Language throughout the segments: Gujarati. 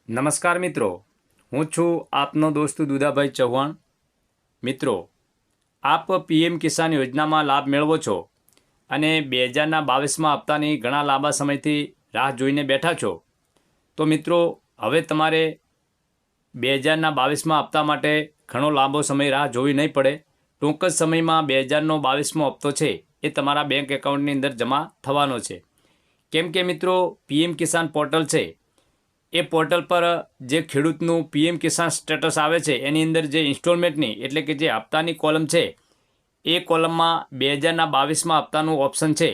નમસ્કાર મિત્રો, હું છું આપનો દોસ્ત દુદાભાઈ ચૌહાણ। મિત્રો, આપ પીએમ કિસાન યોજનામાં લાભ મેળવો છો અને 2022માં હપ્તાની ઘણા લાંબા સમયથી રાહ જોઈને બેઠા છો। તો મિત્રો, હવે તમારે 2022માં હપ્તા માટે ઘણો લાંબો સમય રાહ જોવી નહીં પડે। ટૂંક જ સમયમાં 2022મો હપ્તો છે એ તમારા બેંક એકાઉન્ટની અંદર જમા થવાનો છે। કેમ કે મિત્રો, પીએમ કિસાન પોર્ટલ છે એ પોર્ટલ પર જે ખેડૂતનું પીએમ કિસાન સ્ટેટસ આવે છે એની અંદર જે ઇન્સ્ટોલમેન્ટની એટલે કે જે હપ્તાની કોલમ છે એ કોલમમાં 2022માં હપ્તાનું ઓપ્શન છે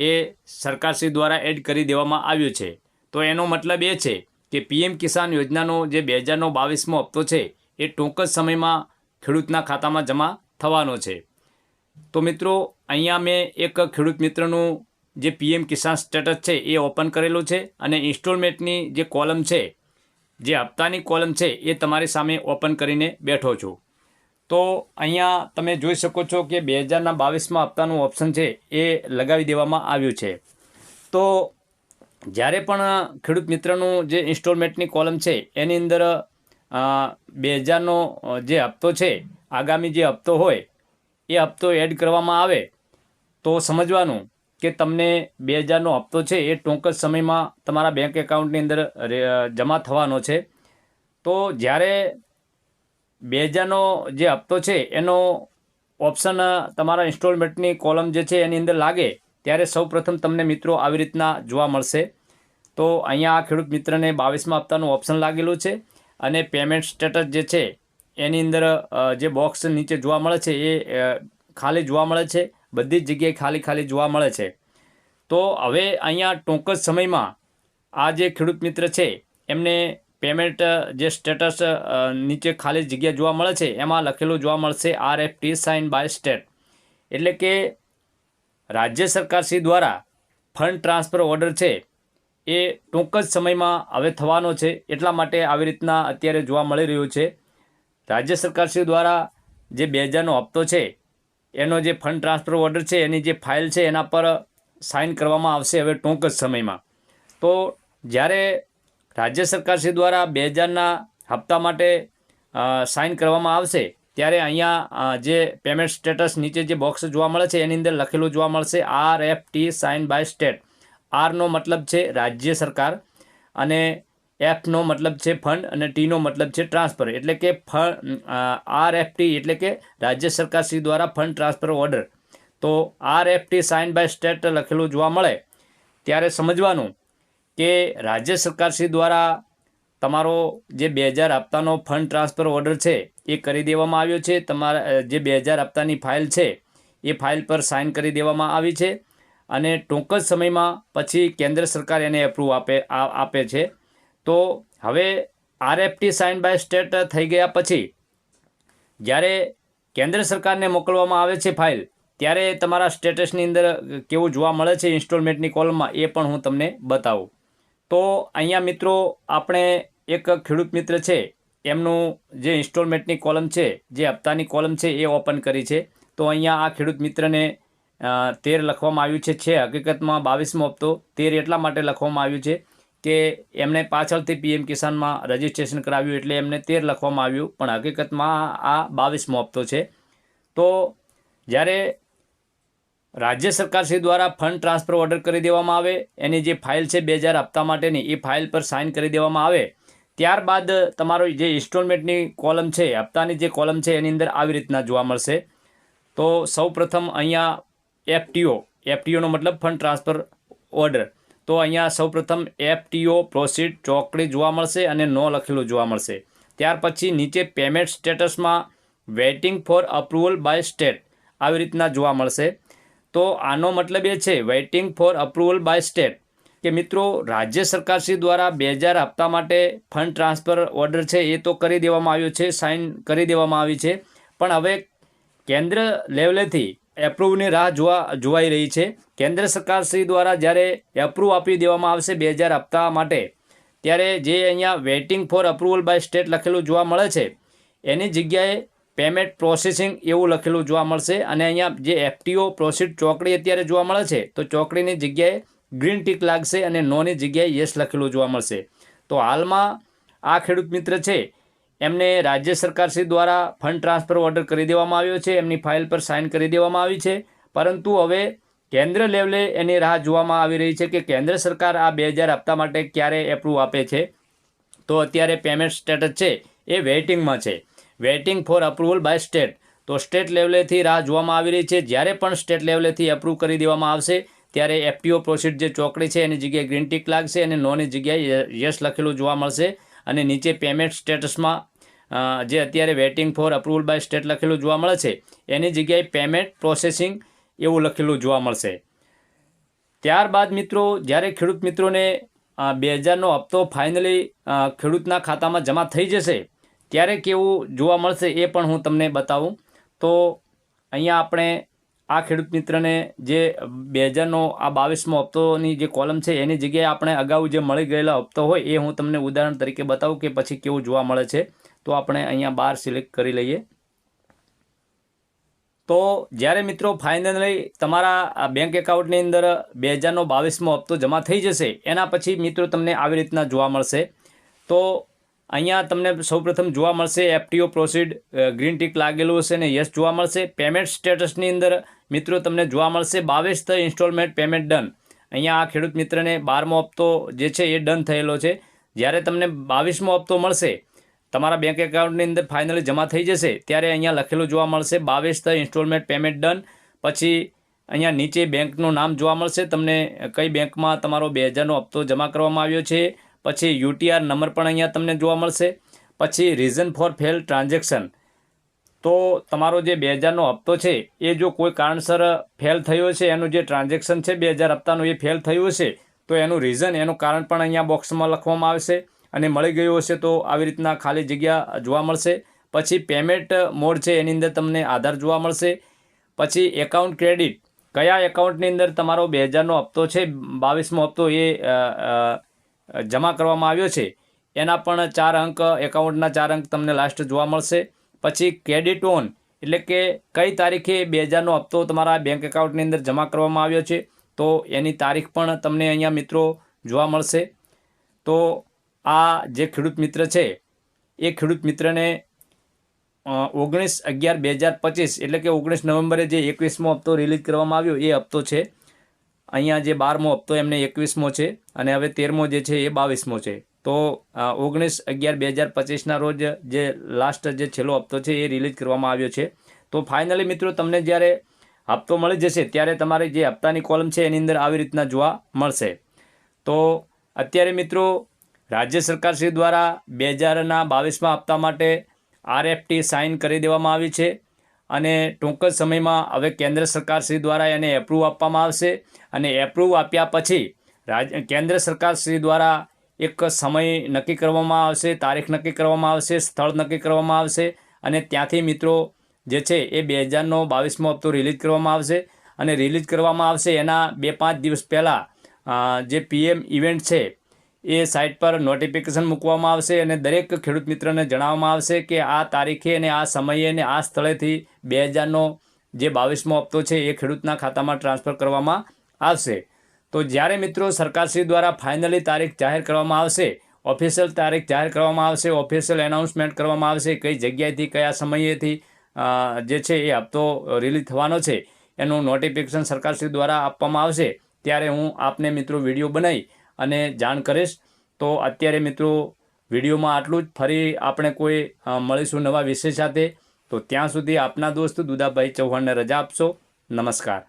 એ સરકારશ્રી દ્વારા એડ કરી દેવામાં આવ્યું છે। તો એનો મતલબ એ છે કે પીએમ કિસાન યોજનાનો જે 2022મો હપ્તો છે એ ટૂંક જ સમયમાં ખેડૂતના ખાતામાં જમા થવાનો છે। તો મિત્રો, અહીંયા મેં એક ખેડૂત મિત્રનું જે પીએમ કિસાન સ્ટેટસ છે એ ઓપન કરેલું છે અને ઇન્સ્ટોલમેન્ટની જે કોલમ છે, જે હપ્તાની કોલમ છે એ તમારી સામે ઓપન કરીને બેઠો છું। તો અહીંયા તમે જોઈ શકો છો કે 2022માં હપ્તાનું ઓપ્શન છે એ લગાવી દેવામાં આવ્યું છે। તો જ્યારે પણ ખેડૂત મિત્રનું જે ઇન્સ્ટોલમેન્ટની કોલમ છે એની અંદર 2000નો જે હપ્તો છે, આગામી જે હપ્તો હોય એ હપ્તો એડ કરવામાં આવે તો સમજવાનું કે તમને 2000નો હપ્તો છે એ ટૂંક જ સમયમાં તમારા બેંક એકાઉન્ટની અંદર જમા થવાનો છે। તો જ્યારે 2000નો જે હપ્તો છે એનો ઓપ્શન તમારા ઇન્સ્ટોલમેન્ટની કોલમ જે છે એની અંદર લાગે ત્યારે સૌપ્રથમ તમને મિત્રો આવી રીતના જોવા મળશે। તો અહીંયા આ ખેડૂત મિત્રને 22મા હપ્તાનું ઓપ્શન લાગેલું છે અને પેમેન્ટ સ્ટેટસ જે છે એની અંદર જે બોક્સ નીચે જોવા મળે છે એ ખાલી જોવા મળે છે, બધી જ જગ્યાએ ખાલી જોવા મળે છે। તો હવે અહીંયા ટૂંક જ સમયમાં આ જે ખેડૂત મિત્ર છે એમને પેમેન્ટ જે સ્ટેટસ નીચે ખાલી જગ્યા જોવા મળે છે એમાં લખેલું જોવા મળશે RFT સાઇન બાય સ્ટેટ, એટલે કે રાજ્ય સરકારશ્રી દ્વારા ફંડ ટ્રાન્સફર ઓર્ડર છે એ ટૂંક જ સમયમાં હવે થવાનો છે, એટલા માટે આવી રીતના અત્યારે જોવા મળી રહ્યું છે। રાજ્ય સરકારશ્રી દ્વારા જે 2000નો હપ્તો છે એનો જે ફંડ ટ્રાન્સફર ઓર્ડર છે એની જે ફાઇલ છે એના પર સાઇન કરવામાં આવશે હવે ટૂંક જ સમયમાં। તો જ્યારે રાજ્ય સરકારશ્રી દ્વારા 2000ના હપ્તા માટે સાઇન કરવામાં આવશે ત્યારે અહીંયા જે પેમેન્ટ સ્ટેટસ નીચે જે બોક્સ જોવા મળે છે એની અંદર લખેલું જોવા મળશે RFT સાઇન બાય સ્ટેટ। આરનો મતલબ છે રાજ્ય સરકાર અને એફનો મતલબ છે ફંડ અને ટીનો મતલબ છે ટ્રાન્સફર, એટલે કે RFT એટલે કે રાજ્ય સરકારશ્રી દ્વારા ફંડ ટ્રાન્સફર ઓર્ડર। તો RFT સાઇન બાય સ્ટેટ લખેલું જોવા મળે ત્યારે સમજવાનું કે રાજ્ય સરકારશ્રી દ્વારા તમારો જે 2000 હપ્તાનો ફંડ ટ્રાન્સફર ઓર્ડર છે એ કરી દેવામાં આવ્યો છે। તમારા જે 2000 હપ્તાની ફાઇલ છે એ ફાઇલ પર સાઇન કરી દેવામાં આવી છે અને ટૂંક જ સમયમાં પછી કેન્દ્ર સરકાર એને એપ્રૂવ આપે છે। તો હવે RFT સાઇન બાય સ્ટેટ થઈ ગયા પછી જ્યારે કેન્દ્ર સરકારને મોકલવામાં આવે છે ફાઇલ, ત્યારે તમારા સ્ટેટસની અંદર કેવું જોવા મળે છે ઇન્સ્ટોલમેન્ટની કોલમમાં એ પણ હું તમને બતાવું। તો અહીંયા મિત્રો આપણે એક ખેડૂત મિત્ર છે એમનું જે ઇન્સ્ટોલમેન્ટની કોલમ છે, જે હપ્તાની કોલમ છે એ ઓપન કરી છે। તો અહીંયા આ ખેડૂત મિત્રને 13 લખવામાં આવ્યું છે હકીકતમાં 22મો હપ્તો 13 એટલા માટે લખવામાં આવ્યું છે કે એમણે પાછળથી પીએમ કિસાનમાં રજિસ્ટ્રેશન કરાવ્યું એટલે એમને 13 લખવામાં આવ્યું, પણ હકીકતમાં આ 22મો હપ્તો છે। તો જ્યારે રાજ્ય સરકારશ્રી દ્વારા ફંડ ટ્રાન્સફર ઓર્ડર કરી દેવામાં આવે, એની જે ફાઇલ છે 2000 હપ્તા માટેની એ ફાઇલ પર સાઇન કરી દેવામાં આવે, ત્યારબાદ તમારો જે ઇન્સ્ટોલમેન્ટની કોલમ છે, હપ્તાની જે કોલમ છે એની અંદર આવી રીતના જોવા મળશે। તો સૌપ્રથમ અહીંયા FTOનો મતલબ ફંડ ટ્રાન્સફર ઓર્ડર, તો અહીંયા સૌપ્રથમ FTO પ્રોસીડ ચોકડી જોવા મળશે અને નો લખેલું જોવા મળશે। ત્યાર પછી નીચે પેમેન્ટ સ્ટેટસમાં waiting for approval by state આવી રીતના જોવા મળશે। તો આનો મતલબ એ છે waiting for approval by state કે મિત્રો રાજ્ય સરકારશ્રી દ્વારા 2000 હપ્તા માટે ફંડ ટ્રાન્સફર ઓર્ડર છે એ તો કરી દેવામાં આવ્યો છે, સાઇન કરી દેવામાં આવી છે, પણ હવે કેન્દ્ર લેવલેથી એપ્રુવની રાહ જોવાઈ રહી છે। કેન્દ્ર સરકારશ્રી દ્વારા જ્યારે એપ્રુવ આપી દેવામાં આવશે 2000 હપ્તા માટે, ત્યારે જે અહીંયા waiting for approval by state લખેલું જોવા મળે છે એની જગ્યાએ પેમેન્ટ પ્રોસેસિંગ એવું લખેલું જોવા મળશે અને અહીંયા જે FTO પ્રોસીડ ચોકડી અત્યારે જોવા મળે છે તો ચોકડીની જગ્યાએ ગ્રીન ટીક લાગશે અને નોની જગ્યાએ યસ લખેલું જોવા મળશે। તો હાલમાં આ ખેડૂત મિત્ર છે એમને રાજ્ય સરકારશ્રી દ્વારા ફંડ ટ્રાન્સફર ઓર્ડર કરી દેવામાં આવ્યો છે, એમની ફાઇલ પર સાઇન કરી દેવામાં આવી છે, પરંતુ હવે કેન્દ્ર લેવલે એની રાહ જોવામાં આવી રહી છે કે કેન્દ્ર સરકાર આ 2000 હપ્તા માટે ક્યારે એપ્રુવ આપે છે. તો અત્યારે પેમેન્ટ સ્ટેટસ છે એ વેઇટિંગમાં છે, waiting for approval by state. તો સ્ટેટ લેવલેથી રાહ જોવામાં આવી રહી છે. જ્યારે પણ સ્ટેટ લેવલેથી એપ્રુવ કરી દેવામાં આવશે ત્યારે એફટીઓ પ્રોસીડ જે ચોકડી છે એની જગ્યાએ ગ્રીન ટીક લાગશે અને નોની જગ્યાએ યસ લખેલું જોવા મળશે, અને નીચે પેમેન્ટ સ્ટેટસમાં જે અત્યારે waiting for approval by state લખેલું જોવા મળે છે એની જગ્યાએ પેમેન્ટ પ્રોસેસિંગ એવું લખેલું જોવા મળશે. ત્યારબાદ મિત્રો જ્યારે ખેડૂત મિત્રોને 2000નો હપ્તો ફાઇનલી ખેડૂતના ખાતામાં જમા થઈ જશે ત્યારે કેવું જોવા મળશે એ પણ હું તમને બતાવું. તો અહીંયા આપણે આ ખેડૂત મિત્રને જે 2000નો આ 22મો હપ્તોની જે કોલમ છે એની જગ્યાએ આપણે અગાઉ જે મળી ગયેલા હપ્તો હોય એ હું તમને ઉદાહરણ તરીકે બતાવું કે પછી કેવું જોવા મળે છે. તો આપણે અહીંયા 12 સિલેક્ટ કરી લઈએ. તો જ્યારે મિત્રો ફાઇનલી તમારા બેંક એકાઉન્ટની અંદર 2000નો 22મો હપ્તો જમા થઈ જશે એના પછી મિત્રો તમને આવી રીતના જોવા મળશે. તો અહીંયા તમને સૌપ્રથમ જોવા મળશે એફટીઓ પ્રોસીડ ગ્રીન ટીક લાગેલું હશે ને યસ જોવા મળશે. પેમેન્ટ સ્ટેટસની અંદર મિત્રો તમને જોવા મળશે 22th ઇન્સ્ટોલમેન્ટ પેમેન્ટ ડન. અહીંયા આ ખેડૂત મિત્રને 12મો હપ્તો જે છે એ ડન થયેલો છે. જ્યારે તમને 22મો હપ્તો મળશે તમારા બેંક એકાઉન્ટની અંદર ફાઇનલી જમા થઈ જશે ત્યારે અહીંયા લખેલું જોવા મળશે 22th ઇન્સ્ટોલમેન્ટ પેમેન્ટ ડન. પછી અહીંયા નીચે બેંકનું નામ જોવા મળશે, તમને કઈ બેંકમાં તમારો 2000નો હપ્તો જમા કરવામાં આવ્યો છે. પછી યુટીઆર નંબર પણ અહીંયા તમને જોવા મળશે. પછી રીઝન ફોર ફેલ ટ્રાન્ઝેક્શન. તો તમારો જે 2000નો હપ્તો છે એ જો કોઈ કારણસર ફેલ થયો છે, એનું જે ટ્રાન્ઝેક્શન છે 2000 હપ્તાનું એ ફેલ થયું હશે તો એનું રીઝન, એનું કારણ પણ અહીંયા બોક્સમાં લખવામાં આવશે. અને મળી ગયું હશે તો આવી રીતના ખાલી જગ્યા જોવા મળશે. પછી પેમેન્ટ મોડ છે એની અંદર તમને આધાર જોવા મળશે. પછી એકાઉન્ટ ક્રેડિટ, કયા એકાઉન્ટની અંદર તમારો 2000નો હપ્તો છે 22મો હપ્તો એ જમા કરવામાં આવ્યો છે એના પણ 4 અંક, એકાઉન્ટના 4 અંક તમને લાસ્ટ જોવા મળશે. પછી ક્રેડિટ ઓન એટલે કે કઈ તારીખે 2000નો હપ્તો તમારા બેંક એકાઉન્ટની અંદર જમા કરવામાં આવ્યો છે તો એની તારીખ પણ તમને અહીંયા મિત્રો જોવા મળશે. તો આ જે ખેડૂત મિત્ર છે એ ખેડૂત મિત્રને 19/11/2025 એટલે કે 19 નવેમ્બરે જે 21મો હપ્તો રિલીઝ કરવામાં આવ્યો એ હપ્તો છે. અહીંયા જે 12મો હપ્તો એમને 21મો છે અને હવે 13મો જે છે એ 22મો છે. તો 19/11/2025ના રોજ જે લાસ્ટ જે છેલ્લો હપ્તો છે એ રિલીઝ કરવામાં આવ્યો છે. તો ફાઇનલી મિત્રો તમને જ્યારે હપ્તો મળી જશે ત્યારે તમારી જે હપ્તાની કોલમ છે એની અંદર આવી રીતના જોવા મળશે. તો અત્યારે મિત્રો રાજ્ય સરકારશ્રી દ્વારા 2000ના 22મા હપ્તા માટે RFT સાઇન કરી દેવામાં આવી છે અને ટૂંક જ સમયમાં હવે કેન્દ્ર સરકારશ્રી દ્વારા એને એપ્રુવ આપવામાં આવશે. અને એપ્રુવ આપ્યા પછી કેન્દ્ર સરકારશ્રી દ્વારા એક સમય નક્કી કરવામાં આવશે, તારીખ નક્કી કરવામાં આવશે, સ્થળ નક્કી કરવામાં આવશે અને ત્યાંથી મિત્રો જે છે એ 2000નો 22મો હપ્તો રિલીઝ કરવામાં આવશે. અને રિલીઝ કરવામાં આવશે એના 2-5 દિવસ પહેલાં જે PM ઇવેન્ટ છે એ સાઇટ પર નોટિફિકેશન મૂકવામાં આવશે અને દરેક ખેડૂત મિત્રને જણાવવામાં આવશે કે આ તારીખે અને આ સમયે અને આ સ્થળેથી 2000નો જે 22મો હપ્તો છે એ ખેડૂતના ખાતામાં ટ્રાન્સફર કરવામાં આવશે. તો જ્યારે મિત્રો સરકારશ્રી દ્વારા ફાઇનલી તારીખ જાહેર કરવામાં આવશે, ઓફિશિયલ તારીખ જાહેર કરવામાં આવશે, ઓફિશિયલ એનાઉન્સમેન્ટ કરવામાં આવશે કઈ જગ્યાએથી કયા સમયેથી જે છે એ હપ્તો રિલીઝ થવાનો છે એનું નોટિફિકેશન સરકારશ્રી દ્વારા આપવામાં આવશે ત્યારે હું આપને મિત્રો વિડીયો બનાવી અને જાણ કરીશ. તો અત્યારે મિત્રો વિડીયોમાં આટલું જ. ફરી આપણે કોઈ મળીશું નવા વિષય સાથે. તો ત્યાં સુધી આપના દોસ્ત દુદાભાઈ ચૌહાણને રજા આપશો. નમસ્કાર.